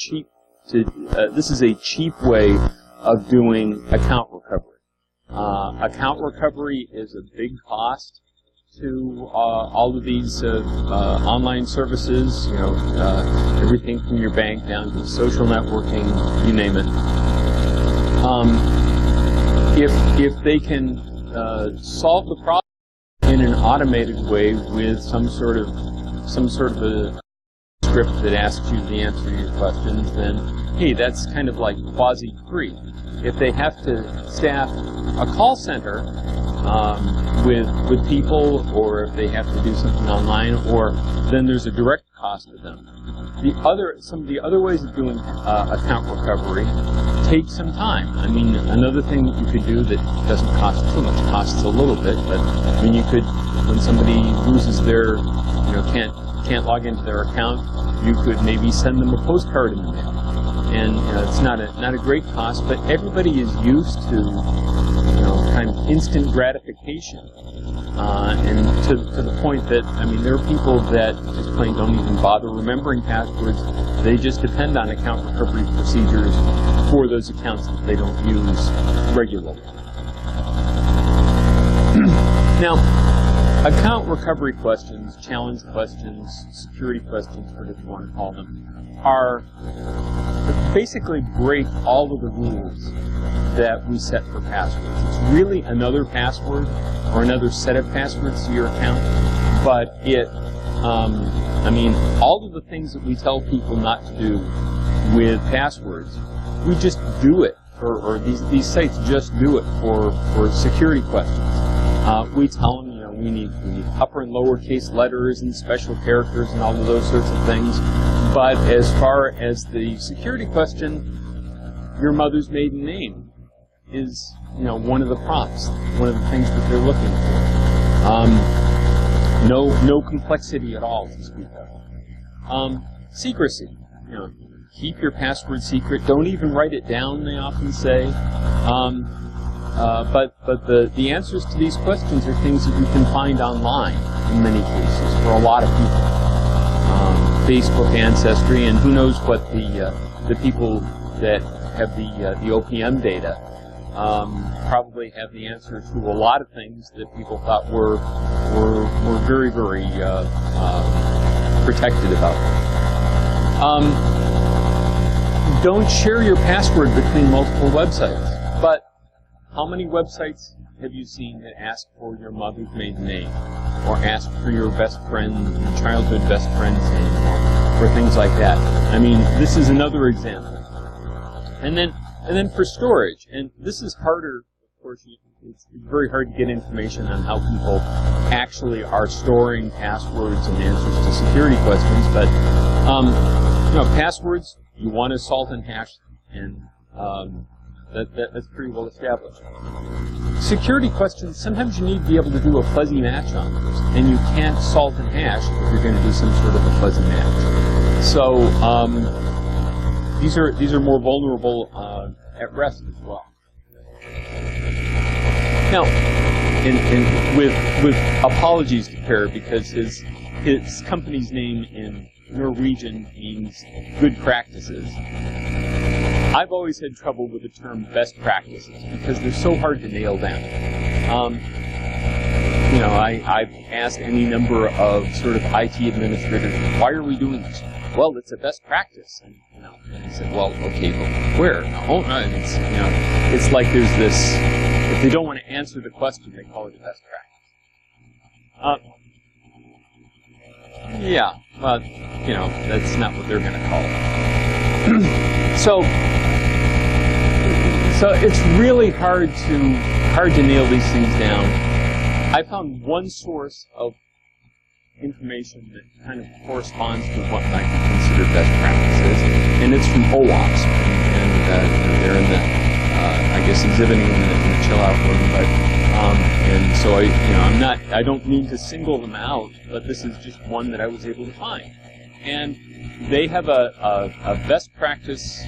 cheap way of doing account recovery. Account recovery is a big cost to all of these online services. You know, everything from your bank down to social networking, you name it. If they can solve the problem in an automated way with some sort of a script that asks you the answer to your questions, then hey, that's kind of like quasi-free. If they have to staff a call center with people, or if they have to do something online, or then there's a direct cost to them. Some of the other ways of doing account recovery take some time. I mean, another thing that you could do that doesn't cost too much, costs a little bit, but I mean, you could, when somebody loses their, can't log into their account, you could maybe send them a postcard in the mail. And it's not a great cost, but everybody is used to kind of instant gratification, and to the point that, I mean, there are people that just plain don't even bother remembering passwords. They just depend on account recovery procedures for those accounts that they don't use regularly. Now, account recovery questions, challenge questions, security questions, whatever you want to call them, are basically break all of the rules that we set for passwords. It's really another password or another set of passwords to your account, but I mean, all of the things that we tell people not to do with passwords, we just do it, or these sites just do it for security questions. We tell them, we need upper and lowercase letters and special characters and all of those sorts of things. But as far as the security question, your mother's maiden name is, one of the prompts, one of the things that they're looking for. No complexity at all to speak of. Secrecy. Keep your password secret. Don't even write it down, they often say. But the answers to these questions are things that you can find online in many cases for a lot of people. Facebook ancestry, and who knows what the people that have the OPM data probably have the answer to a lot of things that people thought were very, very protected about. Don't share your password between multiple websites. But how many websites have you seen that ask for your mother's maiden name, or ask for your best friend, your childhood best friend's name, or things like that? I mean, this is another example. And then for storage, and this is harder, of course. It's very hard to get information on how people actually are storing passwords and answers to security questions. But passwords, you want to salt and hash them, and that's pretty well established. Security questions, sometimes you need to be able to do a fuzzy match on those, and you can't salt and hash if you're going to do some sort of a fuzzy match. So these are more vulnerable at rest as well. Now, and with apologies to Per, because his company's name in Norwegian means good practices. I've always had trouble with the term best practices because they're so hard to nail down. I've asked any number of sort of IT administrators, why are we doing this? Well, it's a best practice. And he said, well, okay, but where? It's like there's this, if they don't want to answer the question, they call it a best practice. Yeah, well, that's not what they're going to call it. So it's really hard to nail these things down. I found one source of information that kind of corresponds to what might be considered best practices, and it's from OWASP, and they're in the, I guess, exhibiting in the chill out room, but and so I don't mean to single them out, but this is just one that I was able to find, and they have a best practice,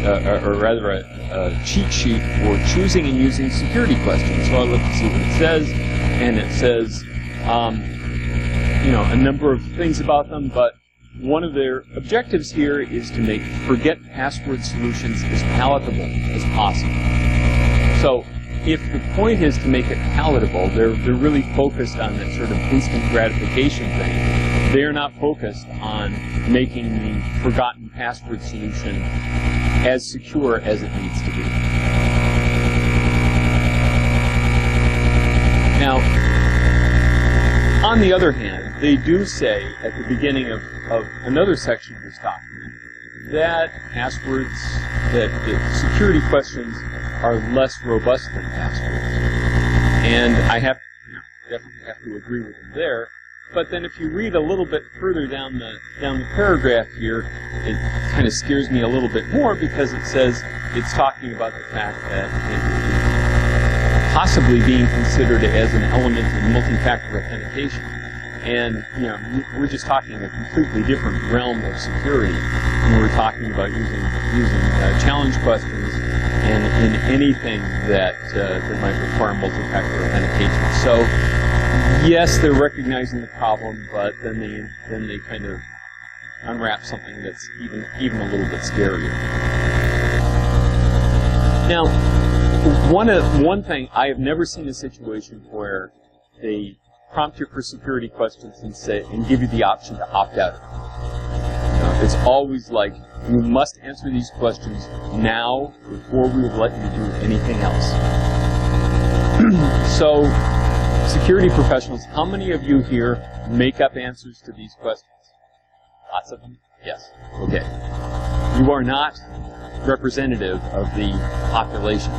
or rather a cheat sheet for choosing and using security questions. So I looked to see what it says, and it says, a number of things about them, but one of their objectives here is to make forget password solutions as palatable as possible. So if the point is to make it palatable, they're really focused on that sort of instant gratification thing. They're not focused on making the forgotten password solution as secure as it needs to be. Now, on the other hand, they do say at the beginning of another section of this document that passwords, that security questions are less robust than passwords. And I definitely have to agree with them there. But then if you read a little bit further down the paragraph here, it kind of scares me a little bit more because it says it's talking about the fact that it possibly being considered as an element in multi-factor authentication. And we're just talking a completely different realm of security when we're talking about using challenge questions and in anything that might require multi-factor authentication. So yes, they're recognizing the problem, but then they kind of unwrap something that's even a little bit scarier. Now, one thing, I have never seen a situation where they prompt you for security questions and give you the option to opt out. It's always like, you must answer these questions now before we will let you do anything else. So, security professionals, how many of you here make up answers to these questions? Lots of them? Yes. Okay. You are not representative of the population.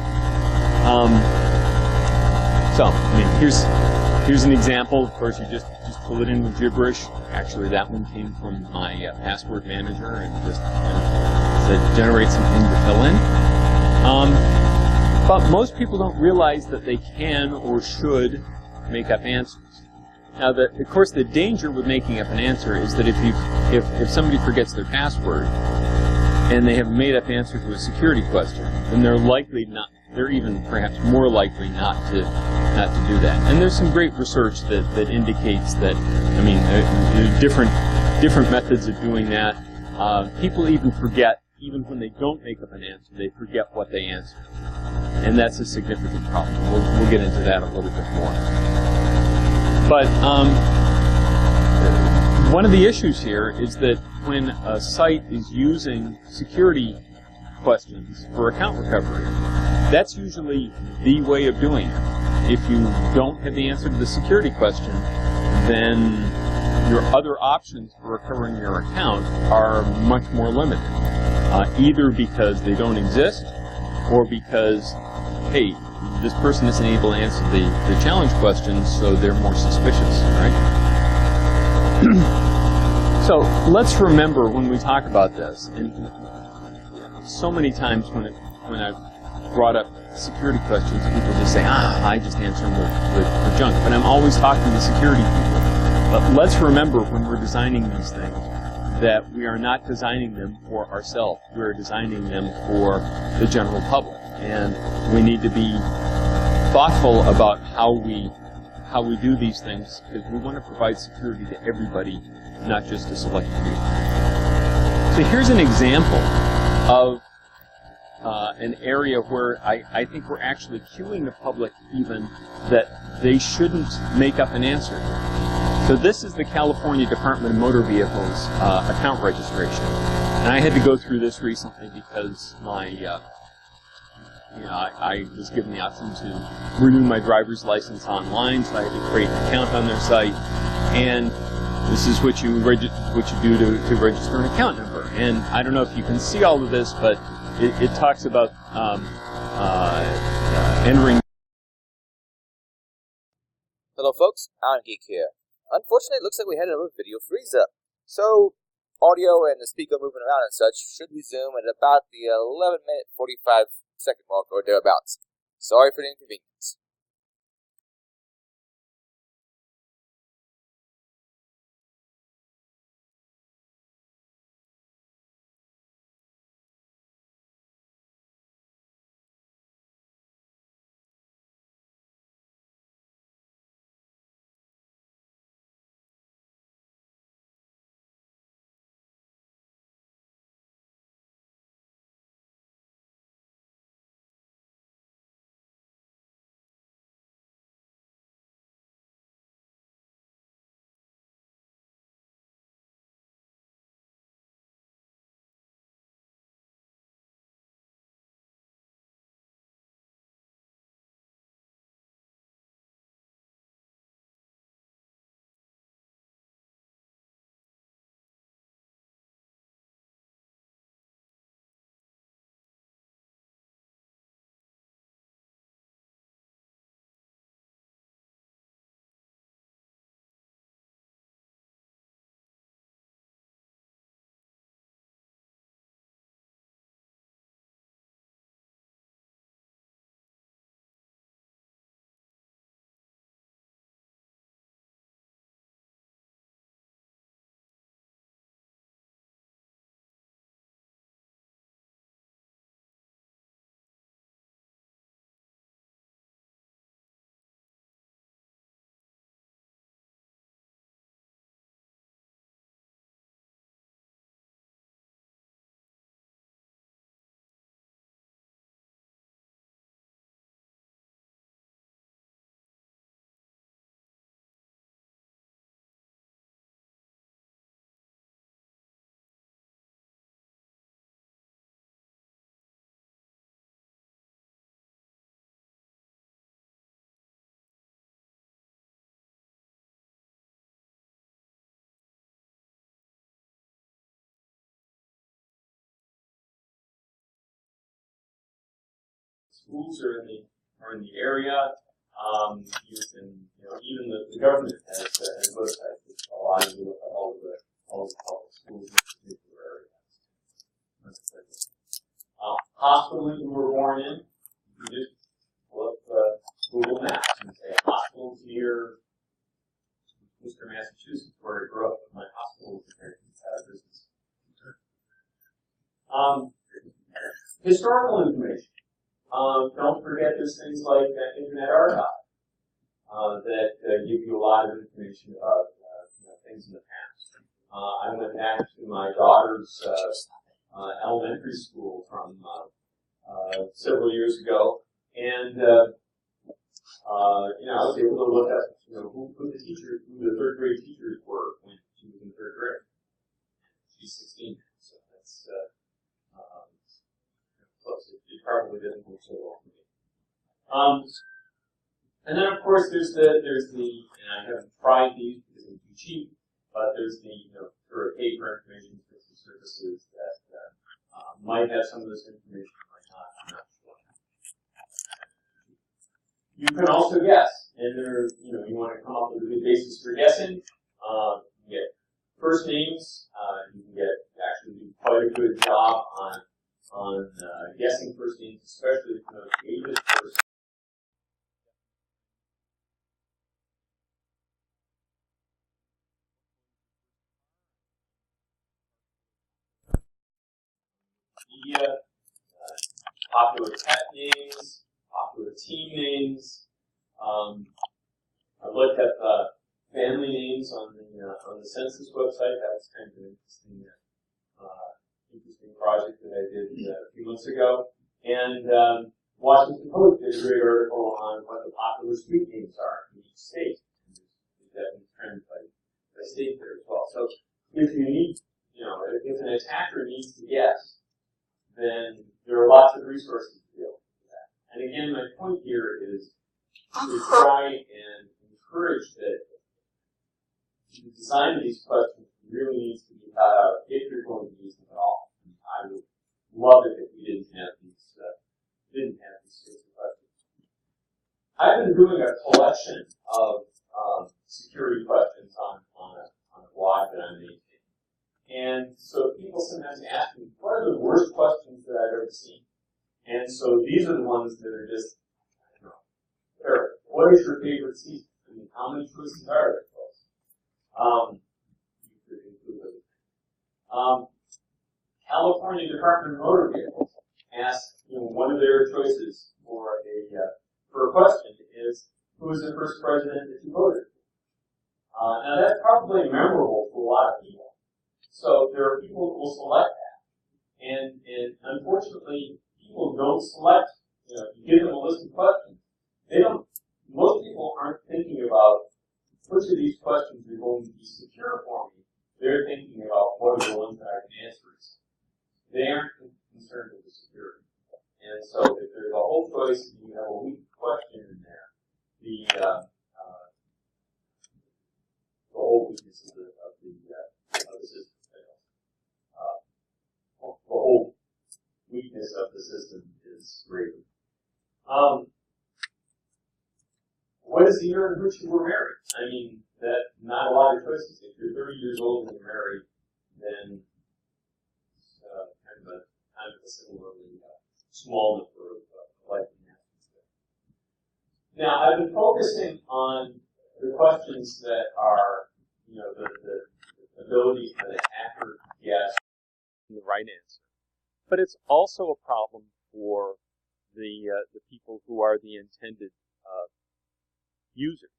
So, I mean, here's an example. Of course, you just fill it in with gibberish. Actually, that one came from my password manager, and just said generate something to fill in. But most people don't realize that they can or should make up answers. Now, of course, the danger with making up an answer is that if somebody forgets their password and they have made up answer to a security question, then they're even perhaps more likely not to do that. And there's some great research that indicates that, I mean, different methods of doing that. People even forget, even when they don't make up an answer, they forget what they answered. And that's a significant problem. We'll get into that a little bit more. But one of the issues here is that when a site is using security questions for account recovery, that's usually the way of doing it. If you don't have the answer to the security question, then your other options for recovering your account are much more limited. Either because they don't exist, or because, hey, this person isn't able to answer the challenge questions, so they're more suspicious, right? So let's remember when we talk about this, and so many times when I've brought up security questions, people just say, I just answer them with junk. But I'm always talking to security people. But let's remember when we're designing these things that we are not designing them for ourselves. We are designing them for the general public. And we need to be thoughtful about how we do these things, because we want to provide security to everybody, not just a select few. So here's an example of an area where I think we're actually cueing the public even that they shouldn't make up an answer. So this is the California Department of Motor Vehicles account registration. And I had to go through this recently because I was given the option to renew my driver's license online, so I had to create an account on their site. And this is what you do to register an account number. And I don't know if you can see all of this, but it talks about entering. Hello folks, I'm Geek here. Unfortunately, it looks like we had another video freeze up. So, audio and the speaker moving around and such should resume at about the 11-minute 45-second mark or thereabouts. Sorry for the inconvenience. schools are in the area. You can, even the government has websites that allow you to look at all the public schools in a particular area. Hospitals you were born in, you just pull up Google Maps and say hospitals near Worcester, Massachusetts, where I grew up. My hospital is there. It's out of business. Historical information. Don't forget there's things like Internet Archive that give you a lot of information about things in the past. I went back to my daughter's elementary school from several years ago, and I was able to look at who the third grade teachers were when she was in third grade. She's 16 now, so that's close. It probably didn't work so well for me. And then of course there's the and I haven't tried these because they're too cheap, but there's the sort of paper information services that might have some of this information, might not. I'm not sure. You can also guess, and you want to come up with a good basis for guessing. You can get first names. You can actually do quite a good job on guessing first names, especially if you know the age of the person. Media, popular pet names, popular team names. I looked at family names on the census website. That was kind of an interesting project that I did a few months ago. And Washington Post did a great article on what the popular street names are in each state. There's definitely trends by state there as well. So if you need, if an attacker needs to guess, then there are lots of resources to deal with that. And again, my point here is to try and encourage that the design of these questions really needs to be thought out if you're going to use them at all. I would love it if we didn't have these sorts of questions. I've been doing a collection of security questions on a blog that I'm making. And so people sometimes ask me, what are the worst questions that I've ever seen? And so these are the ones that are just, terrible. What is your favorite season? I mean, how many choices are there? You could include those. California Department of Motor Vehicles asked, one of their choices for a question is, who was the first president that you voted for? Now that's probably memorable to a lot of people. So there are people who will select that. And unfortunately, people don't select, you give them a list of questions. Most people aren't thinking about which of these questions are going to be secure for me. They're thinking about what are the ones that I can answer. They aren't concerned with the security. And so if there's a whole choice and you have a weak question in there, the whole weakness of the system fails. The whole weakness of the system is greater. What is the year in which you were married? I mean, that not a lot of choices. If you're 30 years old and you're married, then it's kind of a similarly small number of likely answers there. Now, I've been focusing on the questions that are, the ability for the hacker to guess the right answer. But it's also a problem for the people who are the intended users.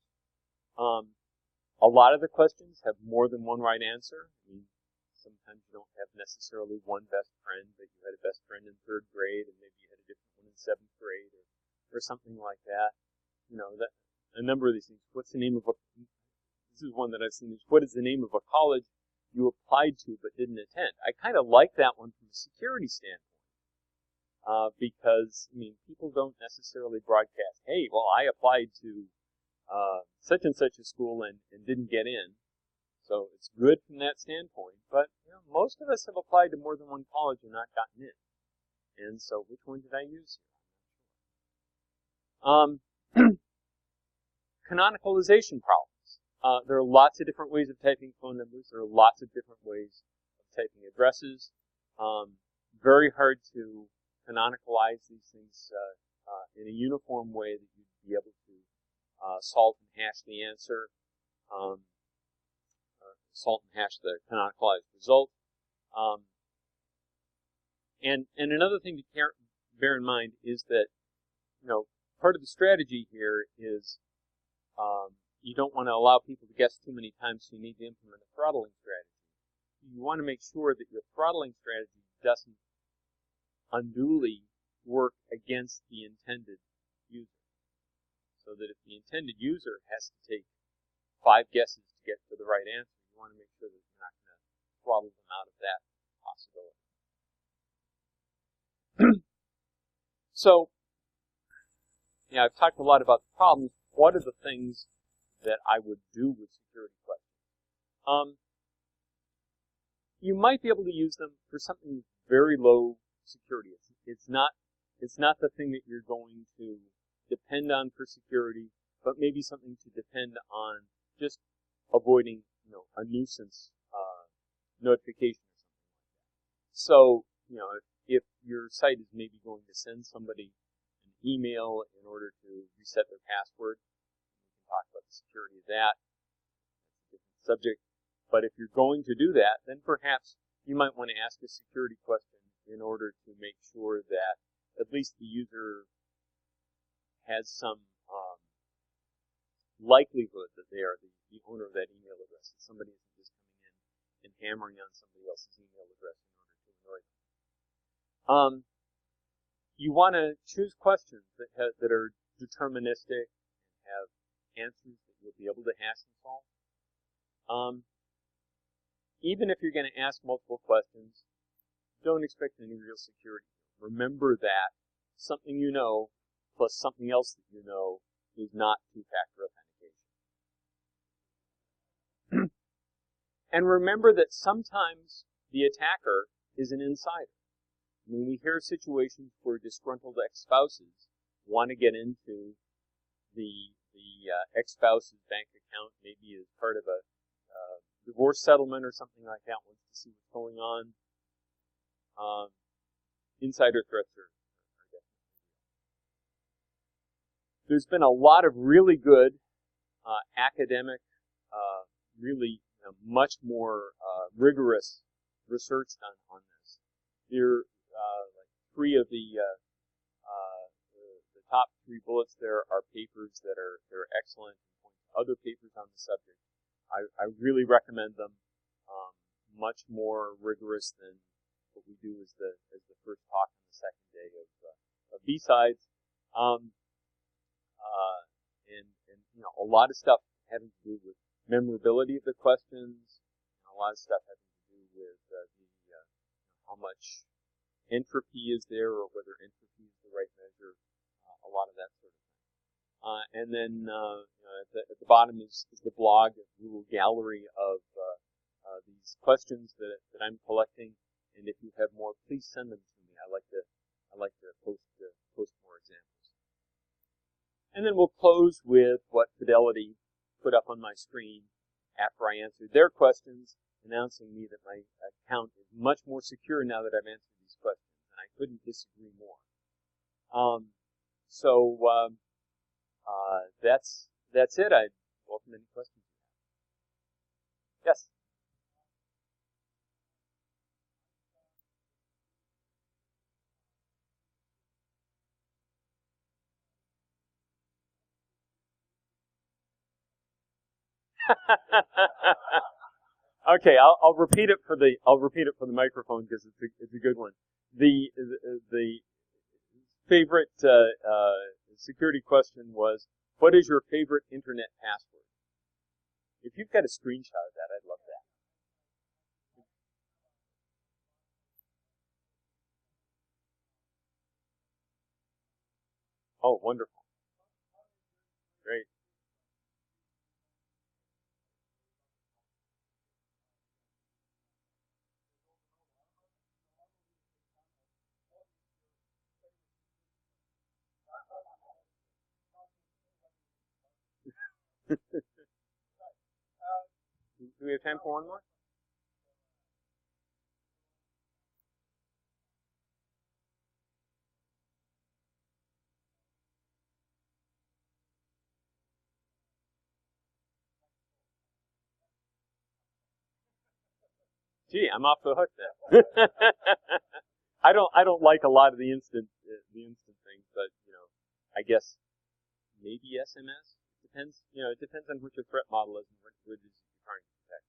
A lot of the questions have more than one right answer. I mean, sometimes you don't have necessarily one best friend, but you had a best friend in third grade, and maybe you had a different one in seventh grade, or something like that. That a number of these things. What's the name of this is one that I've seen. What is the name of a college you applied to but didn't attend? I kind of like that one from a security standpoint, because people don't necessarily broadcast, hey, well, I applied to such and such a school and didn't get in. So it's good from that standpoint. But most of us have applied to more than one college and not gotten in. And so which one did I use? Canonicalization problems. There are lots of different ways of typing phone numbers. There are lots of different ways of typing addresses. Very hard to canonicalize these things in a uniform way that you'd be able to salt and hash the answer, salt and hash the canonicalized result. And another thing to bear in mind is that, part of the strategy here is you don't want to allow people to guess too many times, so you need to implement a throttling strategy. You want to make sure that your throttling strategy doesn't unduly work against the intended user. So that if the intended user has to take 5 guesses to get to the right answer, you want to make sure that you're not going to throttle them out of that possibility. So, I've talked a lot about the problems. What are the things that I would do with security questions? You might be able to use them for something very low security. It's not the thing that you're going to depend on for security, but maybe something to depend on just avoiding, a nuisance notification or something like that. So, if your site is maybe going to send somebody an email in order to reset their password, we can talk about the security of that. That's a different subject. But if you're going to do that, then perhaps you might want to ask a security question in order to make sure that at least the user has some likelihood that they are the owner of that email address. That somebody isn't just coming in and hammering on somebody else's email address in order to annoy them. You want to choose questions that are deterministic, have answers that you'll be able to hash and solve. Even if you're going to ask multiple questions, don't expect any real security. Remember that something you know plus something else that you know is not two-factor authentication. And remember that sometimes the attacker is an insider. I mean, we hear situations where disgruntled ex-spouses want to get into the ex-spouse's bank account, maybe as part of a divorce settlement or something like that, wants to see what's going on. Insider threats are definitely. There's been a lot of really good academic, really much more rigorous research done on this. There, like 3 of the top 3 bullets there are papers that are excellent. Other papers on the subject. I really recommend them. Much more rigorous than what we do as the first talk on the second day of BSides. And a lot of stuff having to do with memorability of the questions. A lot of stuff having to do with how much entropy is there, or whether entropy is the right measure. A lot of that sort of thing. And then at the bottom is the blog, a little gallery of these questions that I'm collecting. And if you have more, please send them to me. I like to post more examples. And then we'll close with what Fidelity put up on my screen after I answered their questions, announcing me that my account is much more secure now that I've answered these questions, and I couldn't disagree more. That's it. I'd welcome any questions. Yes. Okay, I'll repeat it for the microphone because it's a good one. The favorite security question was, what is your favorite internet password? If you've got a screenshot of that, I'd love that. Oh, wonderful. Great. Do we have time for one more? Gee, I'm off the hook then. I don't like a lot of the instant things, but I guess maybe SMS. Depends, it depends on what your threat model is and what it is you're trying to protect.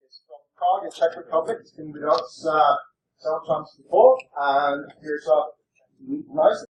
It's from Prague in Czech Republic. It's been with us several times before, and here's a nice